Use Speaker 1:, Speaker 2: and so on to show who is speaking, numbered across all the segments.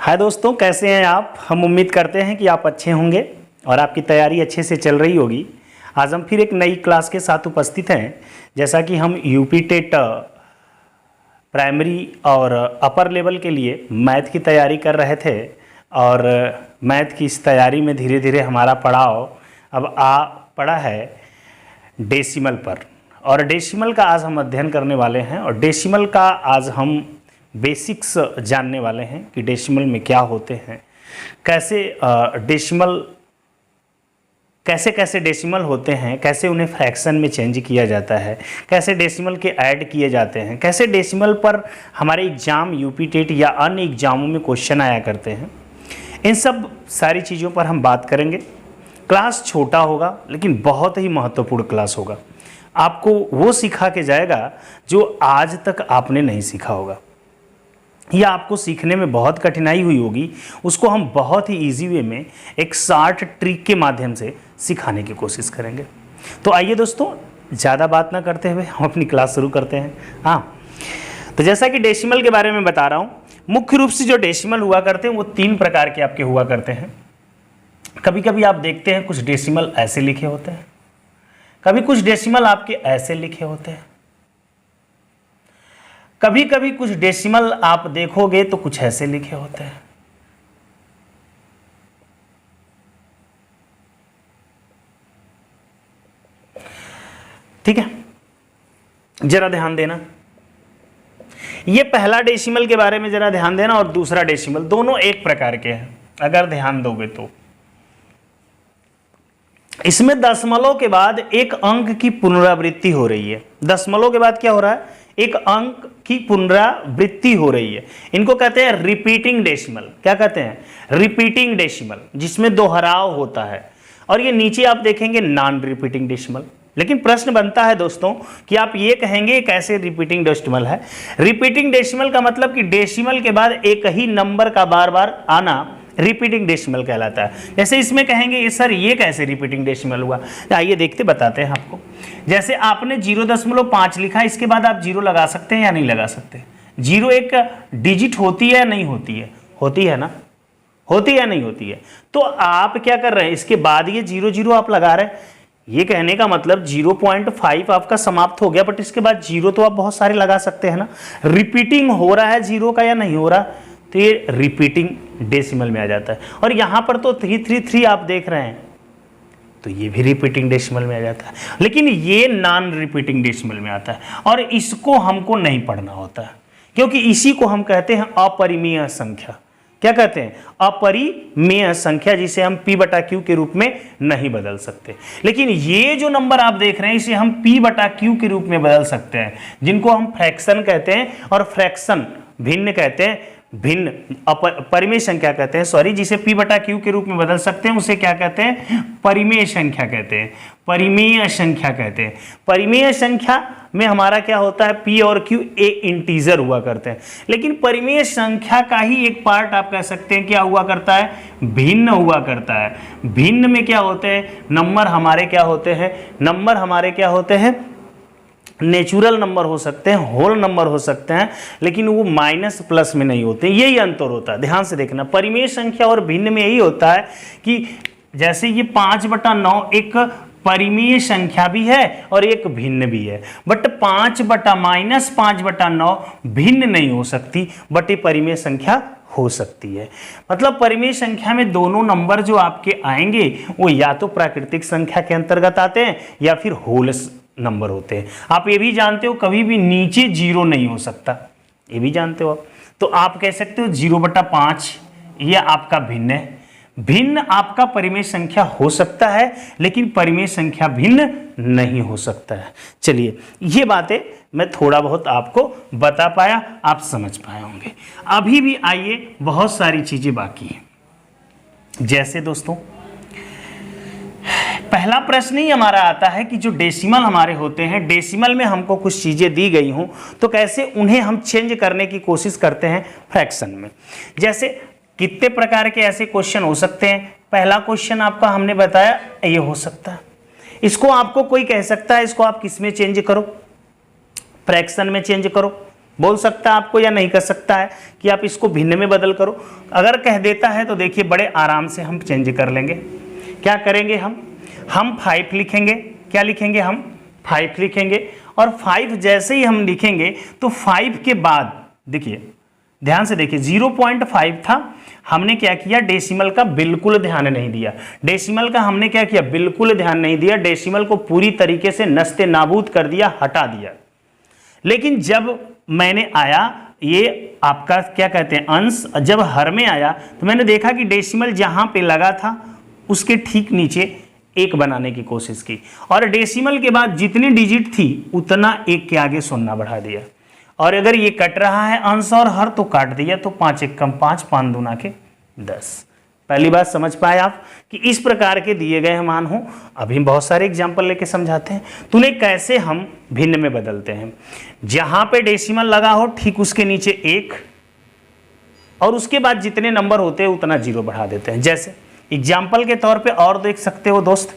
Speaker 1: हाय दोस्तों, कैसे हैं आप। हम उम्मीद करते हैं कि आप अच्छे होंगे और आपकी तैयारी अच्छे से चल रही होगी। आज हम फिर एक नई क्लास के साथ उपस्थित हैं। जैसा कि हम यूपी टेट प्राइमरी और अपर लेवल के लिए मैथ की तैयारी कर रहे थे और मैथ की इस तैयारी में धीरे धीरे हमारा पड़ाव अब आ पड़ा है डेसिमल पर। और डेसिमल का आज हम अध्ययन करने वाले हैं और डेसिमल का आज हम बेसिक्स जानने वाले हैं कि डेसिमल में क्या होते हैं, कैसे डेसिमल होते हैं, कैसे उन्हें फ्रैक्शन में चेंज किया जाता है, कैसे डेसिमल के ऐड किए जाते हैं, कैसे डेसिमल पर हमारे एग्जाम यूपी टेट या अन्य एग्जामों में क्वेश्चन आया करते हैं। इन सब सारी चीज़ों पर हम बात करेंगे। क्लास छोटा होगा लेकिन बहुत ही महत्वपूर्ण क्लास होगा। आपको वो सिखा के जाएगा जो आज तक आपने नहीं सीखा होगा या आपको सीखने में बहुत कठिनाई हुई होगी, उसको हम बहुत ही इजी वे में एक शॉर्ट ट्रिक के माध्यम से सिखाने की कोशिश करेंगे। तो आइए दोस्तों, ज़्यादा बात ना करते हुए हम अपनी क्लास शुरू करते हैं। हाँ, तो जैसा कि डेसिमल के बारे में बता रहा हूँ, मुख्य रूप से जो डेसिमल हुआ करते हैं वो 3 प्रकार के आपके हुआ करते हैं। कभी कभी आप देखते हैं कुछ डेसिमल ऐसे लिखे होते हैं, कभी कुछ डेसिमल आपके ऐसे लिखे होते हैं, कभी कभी कुछ डेसिमल आप देखोगे तो कुछ ऐसे लिखे होते हैं। ठीक है, जरा ध्यान देना। ये पहला डेसिमल के बारे में जरा ध्यान देना और दूसरा डेसिमल, दोनों एक प्रकार के हैं अगर ध्यान दोगे तो। इसमें दशमलव के बाद एक अंक की पुनरावृत्ति हो रही है। दशमलव के बाद क्या हो रहा है? एक अंक की पुनरावृत्ति हो रही है। इनको कहते हैं रिपीटिंग डेसिमल। क्या कहते हैं? रिपीटिंग डेसिमल, जिसमें दोहराव होता है। और ये नीचे आप देखेंगे नॉन रिपीटिंग डेसिमल। लेकिन प्रश्न बनता है दोस्तों कि आप ये कहेंगे कैसे रिपीटिंग डेसिमल है। रिपीटिंग डेसिमल का मतलब कि डेसिमल के बाद एक ही नंबर का बार बार आना रिपीटिंग डेसिमल कहलाता है। जैसे इसमें कहेंगे ये सर ये कैसे रिपीटिंग डेसिमल हुआ, आइए देखते बताते हैं आपको। जैसे आपने 0.5 लिखा, इसके बाद आप 0 लगा सकते हैं या नहीं लगा सकते? 0 एक डिजिट होती है या नहीं होती है? होती है ना, होती है या नहीं होती है? तो आप क्या कर रहे हैं, इसके बाद ये 0 आप लगा रहे हैं। ये कहने का मतलब 0.5 आपका समाप्त हो गया, बट इसके बाद 0 तो आप बहुत सारे लगा सकते हैं ना। रिपीटिंग हो रहा है 0 का या नहीं हो रहा, तो ये रिपीटिंग डेसिमल में आ जाता है। और यहां पर तो 333 आप देख रहे हैं, तो ये भी रिपीटिंग डेसिमल में आ जाता है। लेकिन ये नॉन रिपीटिंग डेसिमल में आता है और इसको हमको नहीं पढ़ना होता है, क्योंकि इसी को हम कहते हैं अपरिमेय संख्या। क्या कहते हैं? अपरिमेय संख्या, जिसे हम P/Q के रूप में नहीं बदल सकते। लेकिन ये जो नंबर आप देख रहे हैं, इसे हम P/Q के रूप में बदल सकते हैं, जिनको हम फ्रैक्शन कहते हैं। और फ्रैक्शन भिन्न कहते हैं, भिन्न परिमेय संख्या कहते हैं, सॉरी, जिसे P/Q के रूप में बदल सकते हैं, उसे क्या कहते हैं? परिमेय संख्या कहते हैं, परिमेय संख्या कहते हैं। परिमेय संख्या में हमारा क्या होता है? P और Q एक इंटीजर हुआ करते हैं। लेकिन परिमेय संख्या का ही एक पार्ट आप कह सकते हैं क्या हुआ करता है? भिन्न हुआ करता है। भिन्न में क्या होते हैं? नंबर हमारे क्या होते हैं? नंबर हमारे क्या होते हैं? नेचुरल नंबर हो सकते हैं, होल नंबर हो सकते हैं, लेकिन वो माइनस प्लस में नहीं होते। यही अंतर होता है, ध्यान से देखना। परिमेय संख्या और भिन्न में यही होता है कि जैसे ये 5/9 एक परिमेय संख्या भी है और एक भिन्न भी है, बट 5/-5/9 भिन्न नहीं हो सकती, बट ये परिमेय संख्या हो सकती है। मतलब परिमेय संख्या में दोनों नंबर जो आपके आएंगे वो या तो प्राकृतिक संख्या के अंतर्गत आते हैं या फिर होल नंबर होते हैं। आप ये भी जानते हो कभी भी नीचे 0 नहीं हो सकता, ये भी जानते हो आप। तो आप कह सकते हो 0/5 ये आपका भिन्न है। भिन्न आपका परिमेय संख्या हो सकता है, लेकिन परिमेय संख्या भिन्न नहीं हो सकता है। चलिए, ये बातें मैं थोड़ा बहुत आपको बता पाया, आप समझ पाए होंगे। अभी भी आइए, बहुत सारी चीजें बाकी हैं। जैसे दोस्तों, पहला प्रश्न ही हमारा आता है कि जो डेसिमल हमारे होते हैं, डेसिमल में हमको कुछ चीजें दी गई हों तो कैसे उन्हें हम चेंज करने की कोशिश करते हैं फ्रैक्शन में। जैसे कितने प्रकार के ऐसे क्वेश्चन हो सकते हैं। पहला क्वेश्चन आपका हमने बताया ये हो सकता है, इसको आपको कोई कह सकता है इसको आप किस में चेंज करो? फ्रैक्शन में चेंज करो। बोल सकता है आपको या नहीं कर सकता है कि आप इसको भिन्न में बदल करो? अगर कह देता है तो देखिए बड़े आराम से हम चेंज कर लेंगे। क्या करेंगे हम 5 लिखेंगे। क्या लिखेंगे? हम 5 लिखेंगे। और 5 जैसे ही हम लिखेंगे तो 5 के बाद देखिए, ध्यान से देखिए, 0.5 था, हमने क्या किया, डेसिमल का बिल्कुल ध्यान नहीं दिया। डेसिमल का हमने क्या किया, बिल्कुल ध्यान नहीं दिया, डेसिमल को पूरी तरीके से नस्ते नाबूद कर दिया, हटा दिया। लेकिन जब मैंने आया, ये आपका क्या कहते हैं अंश, जब हर में आया तो मैंने देखा कि डेसिमल जहां पे लगा था उसके ठीक नीचे 1 बनाने की कोशिश की, और डेसिमल के बाद जितनी डिजिट थी उतना 1 के आगे 0 बढ़ा दिया। और अगर ये कट रहा है अंश और हर तो काट दिया, तो 5 1 कम 5, 5 दूना के 10। पहली बात समझ पाए आप कि इस प्रकार के दिए गए मान हो। अभी बहुत सारे एग्जाम्पल लेके समझाते हैं तूने कैसे हम भिन्न में बदलते हैं। जहां पे डेसिमल लगा हो ठीक उसके नीचे 1, और उसके बाद जितने नंबर होते हैं उतना 0 बढ़ा देते हैं। जैसे एग्जाम्पल के तौर पे और देख सकते हो दोस्त,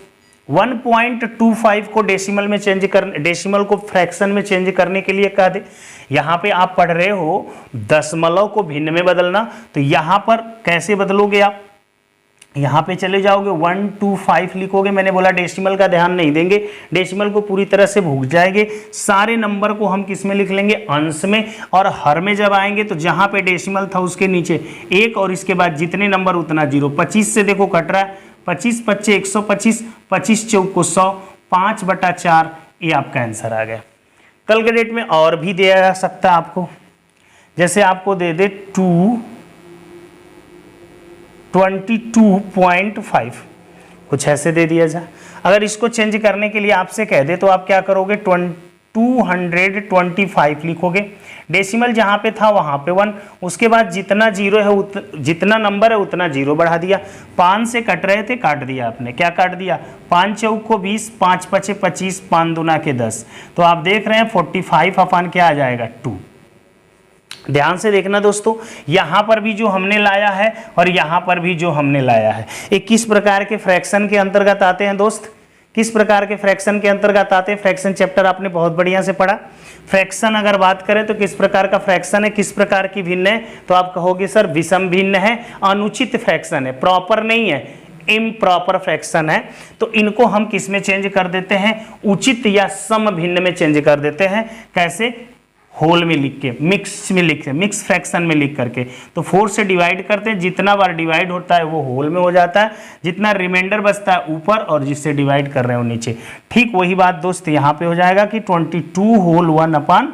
Speaker 1: 1.25 को डेसिमल में चेंज कर, डेसिमल को फ्रैक्शन में चेंज करने के लिए कह दे। यहां पे आप पढ़ रहे हो दशमलव को भिन्न में बदलना, तो यहां पर कैसे बदलोगे आप? यहां पे चले जाओगे, 125 लिखोगे। मैंने बोला डेसिमल का ध्यान नहीं देंगे, डेसिमल को पूरी तरह से भूल जाएंगे। सारे नंबर को हम किस में लिख लेंगे? अंश में। और हर में जब आएंगे तो जहां पे डेसिमल था उसके नीचे 1, और इसके बाद जितने नंबर उतना 0। 25 से देखो कट रहा है, 25 25 125, 25 चौको 100, 5/4, ये आपका आंसर आ गया। कल के डेट में और भी दिया जा सकता है आपको, जैसे आपको दे दे 22.5, कुछ ऐसे दे दिया जाए। अगर इसको चेंज करने के लिए आपसे कह दे तो आप क्या करोगे? 225 लिखोगे। डेसिमल जहां पे था वहां पे 1, उसके बाद जितना 0 है जितना नंबर है उतना 0 बढ़ा दिया। 5 से कट रहे थे, काट दिया आपने। क्या काट दिया? 5 चौको 20, 5 5 25, 5 दूना के 10। तो आप देख रहे हैं 45 अपान क्या आ जाएगा? 2। ध्यान से देखना दोस्तों, यहां पर भी जो हमने लाया है और यहां पर भी जो हमने लाया है, ये किस प्रकार के फ्रैक्शन के अंतर्गत आते हैं दोस्त? किस प्रकार के फ्रैक्शन के अंतर्गत आते हैं? फ्रैक्शन चैप्टर आपने बहुत बढ़िया से पढ़ा। फ्रैक्शन अगर बात करें तो किस प्रकार का फ्रैक्शन है, किस प्रकार की भिन्न है? तो आप कहोगे सर विषम भिन्न है, अनुचित फ्रैक्शन है, प्रॉपर नहीं है, इम्प्रॉपर फ्रैक्शन है। तो इनको हम किस में चेंज कर देते हैं? उचित या सम भिन्न में चेंज कर देते हैं। कैसे? होल में लिख के, मिक्स में लिख के, मिक्स फ्रैक्शन में लिख करके। तो 4 से डिवाइड करते हैं, जितना बार डिवाइड होता है वो होल में हो जाता है, जितना रिमाइंडर बचता है ऊपर, और जिससे डिवाइड कर रहे हो नीचे। ठीक वही बात दोस्त यहाँ पे हो जाएगा कि 22 होल 1/2।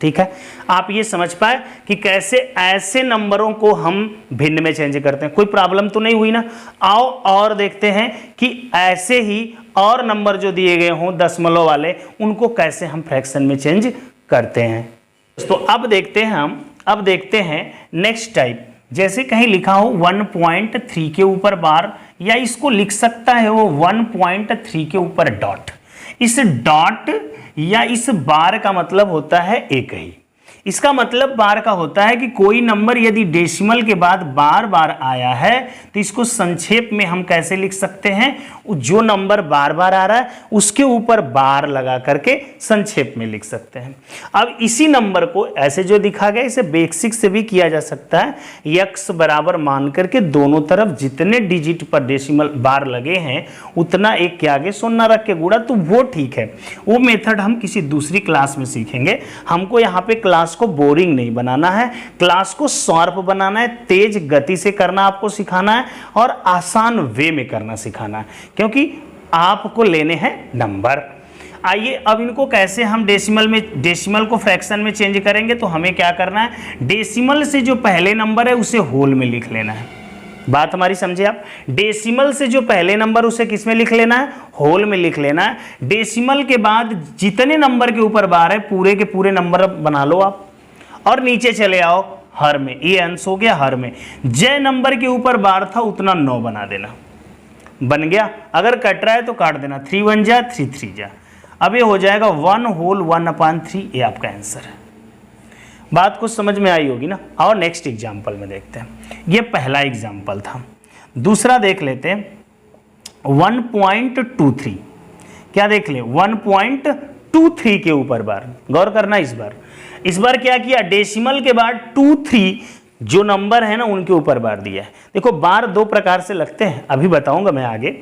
Speaker 1: ठीक है, आप ये समझ पाए कि कैसे ऐसे नंबरों को हम भिन्न में चेंज करते हैं। कोई प्रॉब्लम तो नहीं हुई ना? आओ और देखते हैं कि ऐसे ही और नंबर जो दिए गए हों दशमलव वाले, उनको कैसे हम फ्रैक्शन में चेंज करते हैं। तो अब देखते हैं नेक्स्ट टाइप। जैसे कहीं लिखा हो 1.3 के ऊपर बार, या इसको लिख सकता है वो 1.3 के ऊपर डॉट। इस डॉट या इस बार का मतलब होता है एक ही। इसका मतलब बार का होता है कि कोई नंबर यदि डेसिमल के बाद बार बार आया है तो इसको संक्षेप में हम कैसे लिख सकते हैं? जो नंबर बार बार आ रहा है उसके ऊपर बार लगा करके संक्षेप में लिख सकते हैं। अब इसी नंबर को ऐसे जो दिखा गया, इसे बेसिक से भी किया जा सकता है। यक्स बराबर मान करके दोनों तरफ जितने डिजिट पर डेसिमल बार लगे हैं उतना 1 के आगे 0 रख के गुणा, तो वो ठीक है। वो मेथड हम किसी दूसरी क्लास में सीखेंगे। हमको यहाँ पे क्लास को बोरिंग नहीं बनाना है, क्लास को शार्प बनाना है, तेज गति से करना आपको सिखाना है, और आसान वे में करना सिखाना है, क्योंकि आपको लेने हैं नंबर। आइए अब इनको कैसे हम डेसिमल को फ्रैक्शन में चेंज करेंगे। तो हमें क्या करना है? डेसिमल से जो पहले नंबर है उसे होल में लिख लेना है। बात हमारी समझे आप? डेसिमल से जो पहले नंबर उसे किस में लिख लेना है? होल में लिख लेना है। डेसिमल के बाद जितने नंबर के ऊपर बार है पूरे के पूरे नंबर बना लो आप, और नीचे चले आओ हर में। ये अंश हो गया हर में। जय नंबर के ऊपर बार था उतना 9 बना देना, बन गया। अगर कट रहा है तो काट देना, 3 1 जा 3 3 जा। अब ये हो जाएगा 1 होल 1/3। ये आपका आंसर है। बात कुछ समझ में आई होगी ना? और नेक्स्ट एग्जाम्पल में देखते हैं। ये पहला एग्जाम्पल था। दूसरा देख लेते हैं 1.23। क्या देख ले? 1.23 2-3 के ऊपर बार। गौर करना इस बार क्या किया, डेसिमल के बाद 2-3 जो नंबर है ना उनके ऊपर बार दिया है। देखो बार दो प्रकार से लगते हैं, अभी बताऊंगा मैं आगे।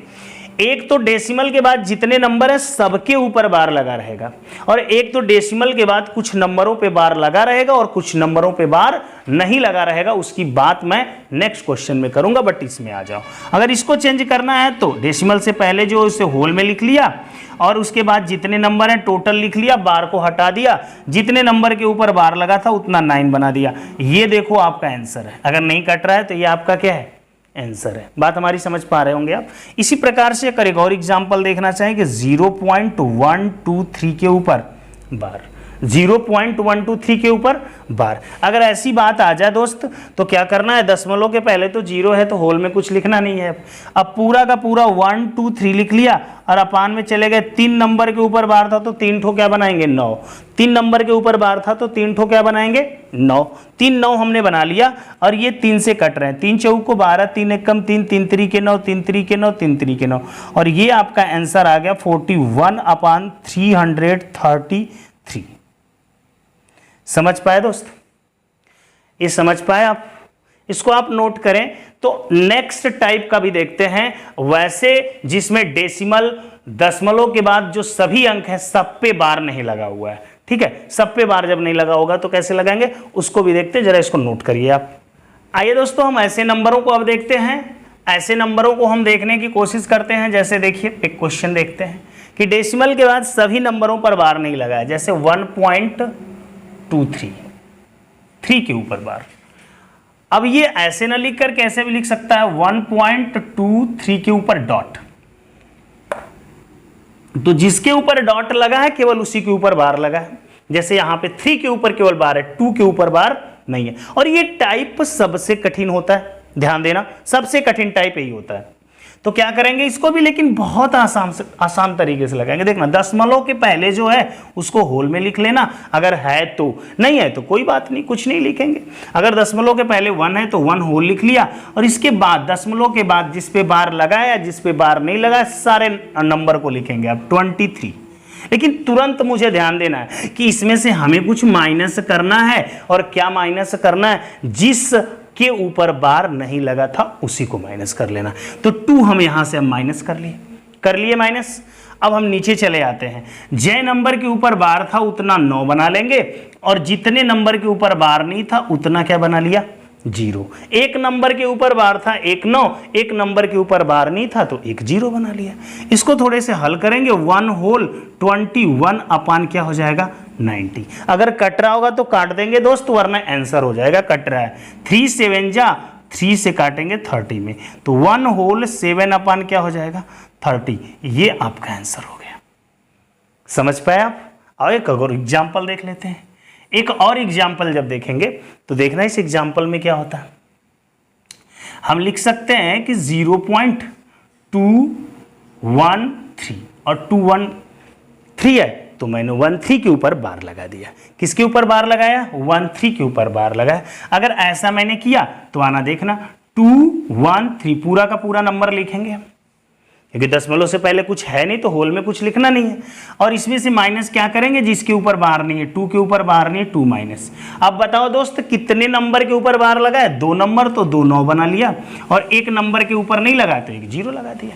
Speaker 1: एक तो डेसिमल के बाद जितने नंबर है सबके ऊपर बार लगा रहेगा, और एक तो डेसिमल के बाद कुछ नंबरों पे बार लगा रहेगा और कुछ नंबरों पे बार नहीं लगा रहेगा। उसकी बात मैं नेक्स्ट क्वेश्चन में करूंगा, बट इसमें आ जाओ। अगर इसको चेंज करना है तो डेसिमल से पहले जो इसे होल में लिख लिया और उसके बाद जितने नंबर हैं टोटल लिख लिया, बार को हटा दिया, जितने नंबर के ऊपर बार लगा था उतना 9 बना दिया। ये देखो आपका आंसर है। अगर नहीं कट रहा है तो ये आपका क्या है, आंसर है। बात हमारी समझ पा रहे होंगे आप। इसी प्रकार से एक और एग्जांपल देखना चाहें कि 0.123 के ऊपर बार, 0.123 के ऊपर बार। अगर ऐसी बात आ जाए दोस्त तो क्या करना है, दशमलव के पहले तो 0 है तो होल में कुछ लिखना नहीं है। अब पूरा का पूरा 1 2 3 लिख लिया और अपान में चले गए। 3 नंबर के ऊपर बार था तो 3 ठो क्या बनाएंगे, 9। 3 नंबर के ऊपर बार था तो 3 ठो क्या बनाएंगे, 9। 3 9 हमने बना लिया और ये 3 से कट रहे हैं। 3 चौक को 12, 3 एकम 3, 3 3 के 9, 3 3 के 9, 3 3 के 9, और ये आपका आंसर आ गया 41/333। समझ पाए दोस्त, ये समझ पाए आप? इसको आप नोट करें। तो नेक्स्ट टाइप का भी देखते हैं, वैसे जिसमें डेसिमल दशमलव के बाद जो सभी अंक है सब पे बार नहीं लगा हुआ है। ठीक है, सब पे बार जब नहीं लगा होगा तो कैसे लगाएंगे उसको भी देखते हैं, जरा इसको नोट करिए आप। आइए दोस्तों हम ऐसे नंबरों को अब देखते हैं। ऐसे नंबरों को हम देखने की कोशिश करते हैं। जैसे देखिए एक क्वेश्चन देखते हैं कि डेसिमल के बाद सभी नंबरों पर बार नहीं लगा है। जैसे 1.23 3 के ऊपर बार। अब ये ऐसे ना लिख कर कैसे भी लिख सकता है 1.23 के ऊपर डॉट, तो जिसके ऊपर डॉट लगा है केवल उसी के ऊपर बार लगा है। जैसे यहां पे 3 के ऊपर केवल बार है, 2 के ऊपर बार नहीं है। और ये टाइप सबसे कठिन होता है, ध्यान देना, सबसे कठिन टाइप यही होता है। तो क्या करेंगे इसको भी, लेकिन बहुत आसान तरीके से लगाएंगे। देखना दशमलव के पहले जो है उसको होल में लिख लेना, अगर है तो, नहीं है तो कोई बात नहीं, कुछ नहीं लिखेंगे। अगर दशमलव के पहले 1 है तो 1 होल लिख लिया, और इसके बाद दशमलव के बाद जिस पे बार लगाया जिस पे बार नहीं लगाया सारे नंबर को लिखेंगे अब 23। लेकिन तुरंत मुझे ध्यान देना है कि इसमें से हमें कुछ माइनस करना है, और क्या माइनस करना है, जिस के ऊपर बार नहीं लगा था उसी को माइनस कर लेना। तो 2 हम यहां से हम माइनस कर लिए माइनस। अब हम नीचे चले आते हैं। जय नंबर के ऊपर बार था उतना 9 बना लेंगे, और जितने नंबर के ऊपर बार नहीं था उतना क्या बना लिया, 0। एक नंबर के ऊपर बार था 1 9, एक नंबर के ऊपर बार नहीं था तो 1 0 बना लिया। इसको थोड़े से हल करेंगे। 1 होल 21 अपान क्या हो जाएगा, 90। अगर कट रहा होगा तो काट देंगे दोस्त, वरना आंसर हो जाएगा। कट रहा है 3 7 जा 3 से काटेंगे 30 में, तो 1 होल 7 अपान क्या हो जाएगा, 30। ये आपका आंसर हो गया। समझ पाए आप? और एक और एग्जाम्पल देख लेते हैं। एक और एग्जाम्पल जब देखेंगे तो देखना इस एग्जाम्पल में क्या होता है। हम लिख सकते हैं कि 0.213 और 213 है तो मैंने 13 के ऊपर बार लगा दिया। किसके ऊपर बार लगाया, 13 के ऊपर बार लगाया। अगर ऐसा मैंने किया तो आना देखना 213 पूरा का पूरा नंबर लिखेंगे हम, क्योंकि दशमलव से पहले कुछ है नहीं तो होल में कुछ लिखना नहीं है। और इसमें से माइनस क्या करेंगे, जिसके ऊपर बार नहीं है, 2 के ऊपर बार नहीं है, 2 माइनस। अब बताओ दोस्त कितने नंबर के ऊपर बार लगा है, 2 नंबर, तो 2 9 बना लिया, और एक नंबर के ऊपर नहीं लगा तो 1 0 लगा दिया।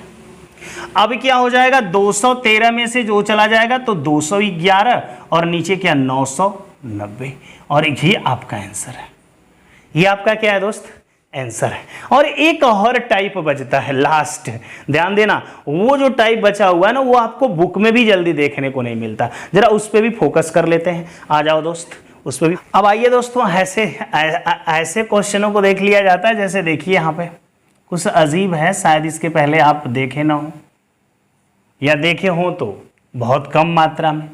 Speaker 1: अब क्या हो जाएगा, 213 में से जो चला जाएगा तो 211, और नीचे क्या 990, और ये आपका आंसर है। ये आपका क्या है दोस्त, आंसर है। और एक और टाइप बचता है लास्ट, ध्यान देना, वो जो टाइप बचा हुआ है ना वो आपको बुक में भी जल्दी देखने को नहीं मिलता। जरा उस पर भी फोकस कर लेते हैं। आ जाओ दोस्त उस पर भी। अब आइए दोस्तों, ऐसे क्वेश्चनों को देख लिया जाता है। जैसे देखिए यहाँ पे कुछ अजीब है, शायद इसके पहले आप देखे ना हो, या देखे हो तो बहुत कम मात्रा में।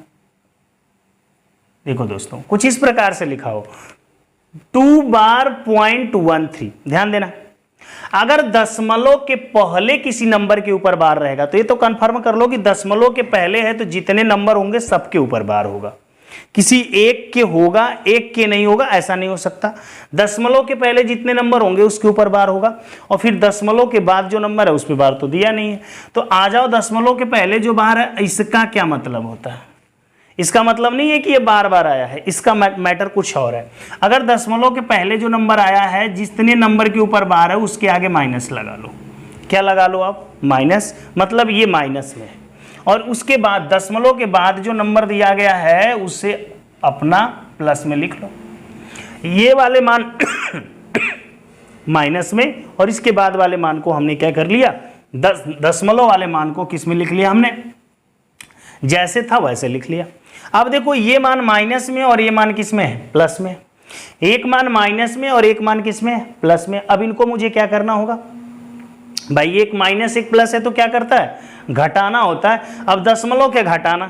Speaker 1: देखो दोस्तों कुछ इस प्रकार से लिखा हो 2 बार 0.13। ध्यान देना, अगर दशमलव के पहले किसी नंबर के ऊपर बार रहेगा तो ये तो कंफर्म कर लो कि दशमलव के पहले है तो जितने नंबर होंगे सबके ऊपर बार होगा। किसी एक के होगा, एक के नहीं होगा, ऐसा नहीं हो सकता। दशमलव के पहले जितने नंबर होंगे उसके ऊपर बार होगा, और फिर दशमलव के बाद जो नंबर है उस पर बार तो दिया नहीं है। तो आ जाओ, दशमलव के पहले जो बार है इसका क्या मतलब होता है, इसका मतलब नहीं है कि ये बार बार आया है, इसका मैटर कुछ और है। अगर दशमलव के पहले जो नंबर आया है, जितने नंबर के ऊपर बार है उसके आगे माइनस लगा लो। क्या लगा लो आप? माइनस, मतलब ये माइनस में है। और उसके बाद दशमलव के बाद जो नंबर दिया गया है उसे अपना प्लस में लिख लो। ये वाले मान माइनस में, और इसके बाद वाले मान को हमने क्या कर लिया, दशमलव वाले मान को किस में लिख लिया हमने, जैसे था वैसे लिख लिया। अब देखो ये मान माइनस में और ये मान किस में है, प्लस में। एक मान माइनस में और एक मान किस में है, प्लस में। अब इनको मुझे क्या करना होगा भाई, एक माइनस एक प्लस है तो क्या करता है, घटाना होता है। अब दशमलव के घटाना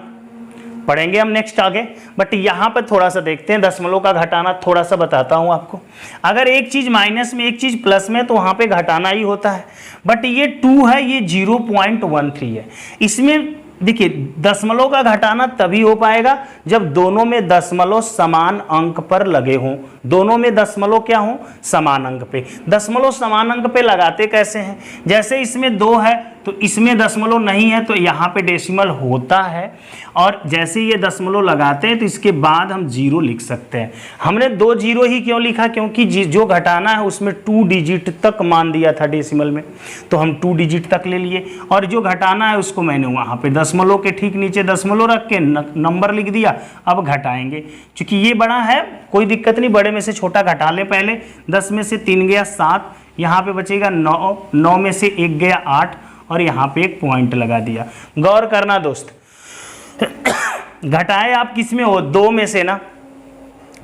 Speaker 1: पढ़ेंगे हम नेक्स्ट आगे, बट यहां पर थोड़ा सा देखते हैं दशमलव का घटाना, थोड़ा सा बताता हूं आपको। अगर एक चीज माइनस में एक चीज प्लस में तो वहां पे घटाना ही होता है, बट ये 2 है, ये 0.13 है। इसमें देखिए दशमलव का घटाना तभी हो पाएगा जब दोनों में दशमलव समान अंक पर लगे हों। दोनों में दशमलव क्या हो, समान अंक पे। दशमलव समान अंक पे लगाते कैसे हैं, जैसे इसमें 2 है तो इसमें दशमलव नहीं है तो यहाँ पे डेसिमल होता है, और जैसे ये दशमलव लगाते हैं तो इसके बाद हम 0 लिख सकते हैं। हमने 2 0 ही क्यों लिखा, क्योंकि जो घटाना है उसमें 2 डिजिट तक मान दिया था डेसिमल में, तो हम 2 डिजिट तक ले लिए। और जो घटाना है उसको मैंने वहाँ पे दशमलव के ठीक नीचे दशमलव रख के नंबर लिख दिया। अब घटाएंगे, क्योंकि ये बड़ा है कोई दिक्कत नहीं, बड़े में से छोटा घटा ले पहले। 10 में से 3 गया 7, यहाँ पे बचेगा 9, 9 में से 1 गया 8, और यहाँ पे एक पॉइंट लगा दिया। गौर करना दोस्त, घटाए आप किस में हो, 2 में से ना,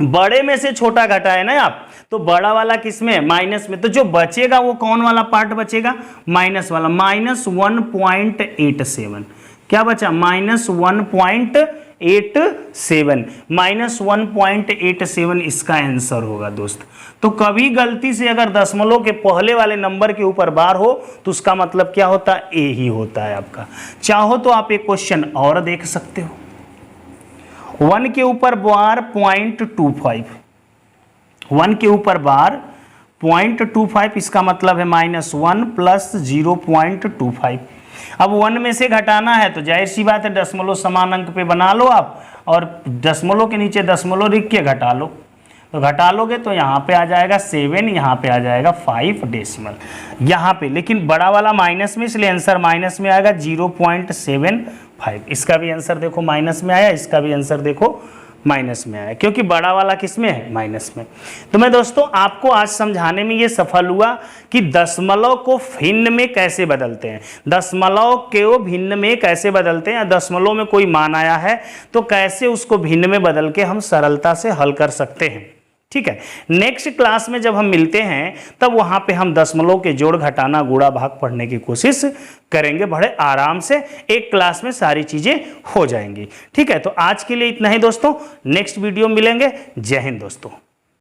Speaker 1: बड़े में से छोटा घटाए ना आप, तो बड़ा वाला किस में, माइनस में। तो जो बचेगा वो कौन वाला पार्ट बचेगा, माइनस वाला। -1.87 क्या बचा, -1.87, -1.87 इसका आंसर होगा दोस्त। तो कभी गलती से अगर दशमलव के पहले वाले नंबर के ऊपर बार हो तो उसका मतलब क्या होता है, ए ही होता है आपका। चाहो तो आप एक क्वेश्चन और देख सकते हो। 1 के ऊपर बार 0.25, 1 के ऊपर बार 0.25, इसका मतलब है -1 + 0.25। अब 1 में से घटाना है तो जाहिर सी बात है दशमलव समान अंक पे बना लो आप, और दशमलव के नीचे दशमलव लिख के घटा लो। तो घटा लोगे तो यहाँ पे आ जाएगा 7, यहाँ पे आ जाएगा 5 डेसिमल यहाँ पे। लेकिन बड़ा वाला माइनस में, इसलिए आंसर माइनस में आएगा 0.75। इसका भी आंसर देखो माइनस में आया, इसका भी आंसर देखो माइनस में आया, क्योंकि बड़ा वाला किस में है, माइनस में। तो मैं दोस्तों आपको आज समझाने में ये सफल हुआ कि दशमलव को भिन्न में कैसे बदलते हैं, दशमलव को भिन्न में कैसे बदलते हैं। दशमलव में कोई मान आया है तो कैसे उसको भिन्न में बदल के हम सरलता से हल कर सकते हैं। ठीक है, नेक्स्ट क्लास में जब हम मिलते हैं तब वहां पे हम दशमलव के जोड़, घटाना, गुणा, भाग पढ़ने की कोशिश करेंगे। बड़े आराम से एक क्लास में सारी चीजें हो जाएंगी। ठीक है, तो आज के लिए इतना ही दोस्तों, नेक्स्ट वीडियो मिलेंगे। जय हिंद दोस्तों।